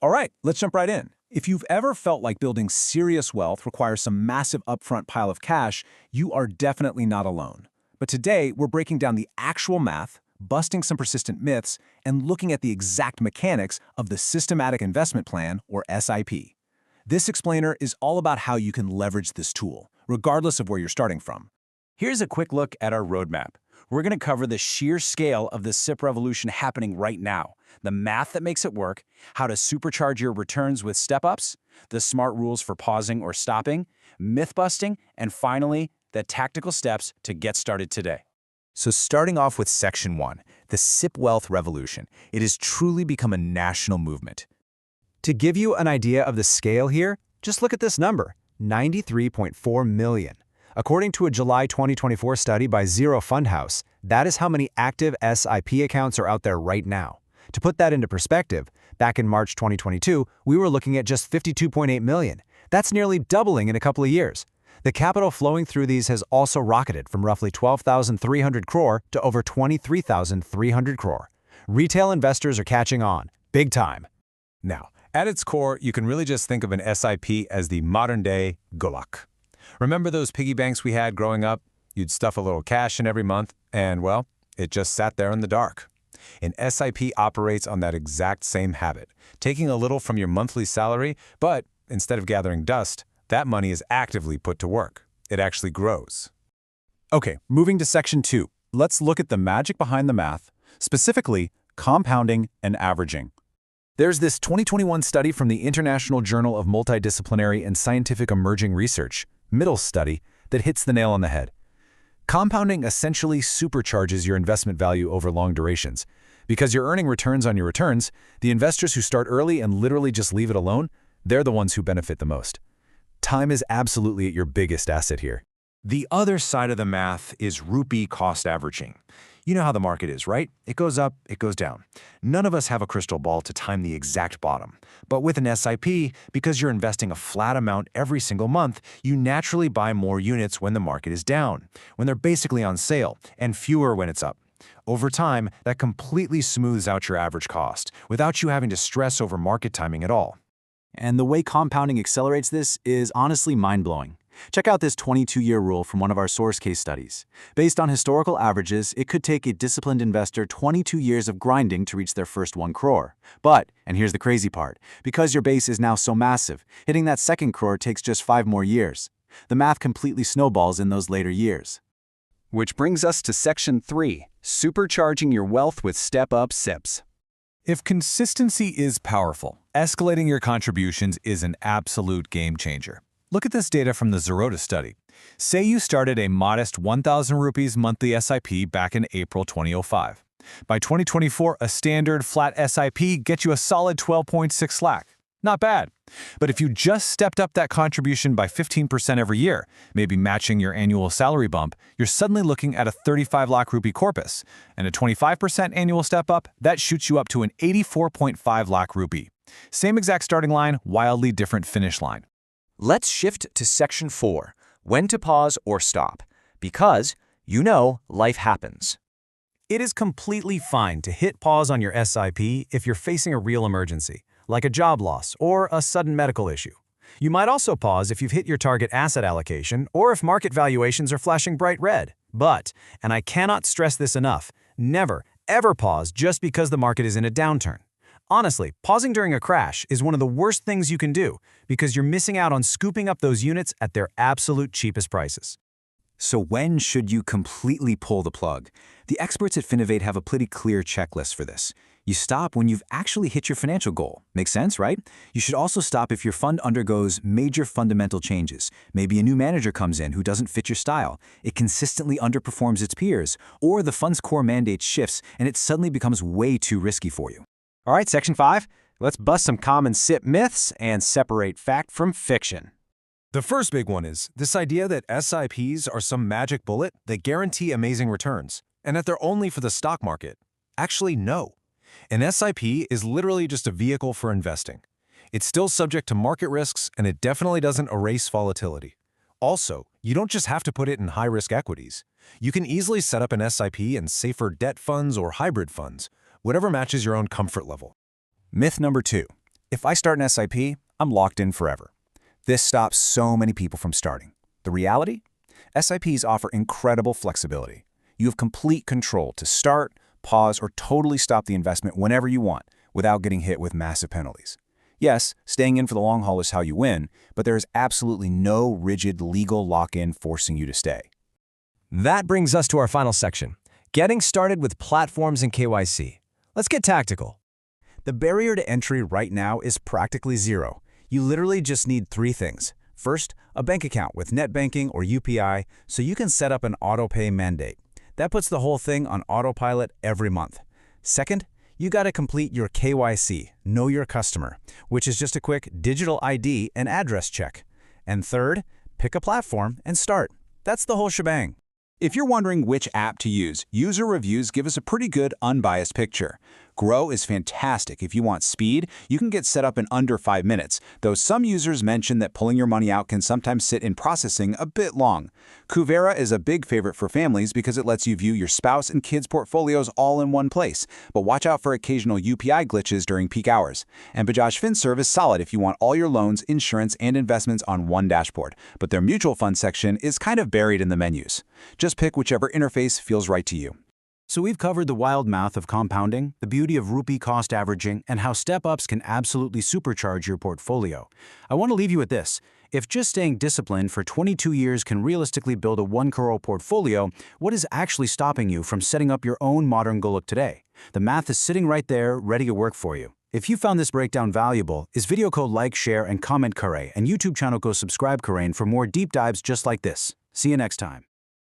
All right, let's jump right in. If you've ever felt like building serious wealth requires some massive upfront pile of cash, you are definitely not alone. But today, we're breaking down the actual math, busting some persistent myths, and looking at the exact mechanics of the Systematic Investment Plan, or SIP. This explainer is all about how you can leverage this tool, regardless of where you're starting from. Here's a quick look at our roadmap. We're going to cover the sheer scale of the SIP revolution happening right now, the math that makes it work, how to supercharge your returns with step-ups, the smart rules for pausing or stopping, myth-busting, and finally, the tactical steps to get started today. So starting off with Section 1, the SIP wealth revolution, it has truly become a national movement. To give you an idea of the scale here, just look at this number, 93.4 million. According to a July 2024 study by Zero Fund House, that is how many active SIP accounts are out there right now. To put that into perspective, back in March 2022, we were looking at just 52.8 million. That's nearly doubling in a couple of years. The capital flowing through these has also rocketed from roughly 12,300 crore to over 23,300 crore. Retail investors are catching on, big time. Now, at its core, you can really just think of an SIP as the modern-day Gulak. Remember those piggy banks we had growing up? You'd stuff a little cash in every month, and, well, it just sat there in the dark. An SIP operates on that exact same habit, taking a little from your monthly salary, but instead of gathering dust, that money is actively put to work. It actually grows. Okay, moving to Section 2. Let's look at the magic behind the math, specifically compounding and averaging. There's this 2021 study from the International Journal of Multidisciplinary and Scientific Emerging Research, MIDDLE study, that hits the nail on the head. Compounding essentially supercharges your investment value over long durations. Because you're earning returns on your returns, the investors who start early and literally just leave it alone, they're the ones who benefit the most. Time is absolutely at your biggest asset here. The other side of the math is rupee cost averaging. You know how the market is, right? It goes up, it goes down. None of us have a crystal ball to time the exact bottom. But with an SIP, because you're investing a flat amount every single month, you naturally buy more units when the market is down, when they're basically on sale, and fewer when it's up. Over time, that completely smooths out your average cost, without you having to stress over market timing at all. And the way compounding accelerates this is honestly mind-blowing. Check out this 22-year rule from one of our source case studies. Based on historical averages, it could take a disciplined investor 22 years of grinding to reach their first 1 crore. But, and here's the crazy part, because your base is now so massive, hitting that second crore takes just 5 more years. The math completely snowballs in those later years. Which brings us to Section 3, supercharging your wealth with step-up SIPs. If consistency is powerful, escalating your contributions is an absolute game changer. Look at this data from the Zerodha study. Say you started a modest 1,000 rupees monthly SIP back in April 2005. By 2024, a standard flat SIP gets you a solid 12.6 lakh. Not bad. But if you just stepped up that contribution by 15% every year, maybe matching your annual salary bump, you're suddenly looking at a 35 lakh rupee corpus. And a 25% annual step up, that shoots you up to an 84.5 lakh rupee. Same exact starting line, wildly different finish line. Let's shift to Section 4, when to pause or stop. Because, you know, life happens. It is completely fine to hit pause on your SIP if you're facing a real emergency, like a job loss or a sudden medical issue. You might also pause if you've hit your target asset allocation or if market valuations are flashing bright red. But, and I cannot stress this enough, never, ever pause just because the market is in a downturn. Honestly, pausing during a crash is one of the worst things you can do because you're missing out on scooping up those units at their absolute cheapest prices. So when should you completely pull the plug? The experts at Finovate have a pretty clear checklist for this. You stop when you've actually hit your financial goal. Makes sense, right? You should also stop if your fund undergoes major fundamental changes. Maybe a new manager comes in who doesn't fit your style, it consistently underperforms its peers, or the fund's core mandate shifts and it suddenly becomes way too risky for you. All right, Section 5, let's bust some common SIP myths and separate fact from fiction. The first big one is this idea that SIPs are some magic bullet that guarantee amazing returns, and that they're only for the stock market. Actually, no. An SIP is literally just a vehicle for investing. It's still subject to market risks, and it definitely doesn't erase volatility. Also, you don't just have to put it in high-risk equities. You can easily set up an SIP in safer debt funds or hybrid funds, whatever matches your own comfort level. Myth number 2. If I start an SIP, I'm locked in forever. This stops so many people from starting. The reality? SIPs offer incredible flexibility. You have complete control to start, pause, or totally stop the investment whenever you want without getting hit with massive penalties. Yes, staying in for the long haul is how you win, but there is absolutely no rigid legal lock-in forcing you to stay. That brings us to our final section, getting started with platforms and KYC. Let's get tactical. The barrier to entry right now is practically zero. You literally just need 3 things. First, a bank account with net banking or UPI so you can set up an auto-pay mandate. That puts the whole thing on autopilot every month. Second, you got to complete your KYC, Know Your Customer, which is just a quick digital ID and address check. And third, pick a platform and start. That's the whole shebang. If you're wondering which app to use, user reviews give us a pretty good, unbiased picture. Grow is fantastic. If you want speed, you can get set up in under 5 minutes, though some users mention that pulling your money out can sometimes sit in processing a bit long. Kuvera is a big favorite for families because it lets you view your spouse and kids' portfolios all in one place, but watch out for occasional UPI glitches during peak hours. And Bajaj Finserv is solid if you want all your loans, insurance, and investments on one dashboard, but their mutual fund section is kind of buried in the menus. Just pick whichever interface feels right to you. So we've covered the wild math of compounding, the beauty of rupee cost averaging, and how step-ups can absolutely supercharge your portfolio. I want to leave you with this. If just staying disciplined for 22 years can realistically build a 1 crore portfolio, what is actually stopping you from setting up your own modern Golok today? The math is sitting right there, ready to work for you. If you found this breakdown valuable, is video code like, share, and comment Kare, and YouTube channel go subscribe Karain for more deep dives just like this. See you next time.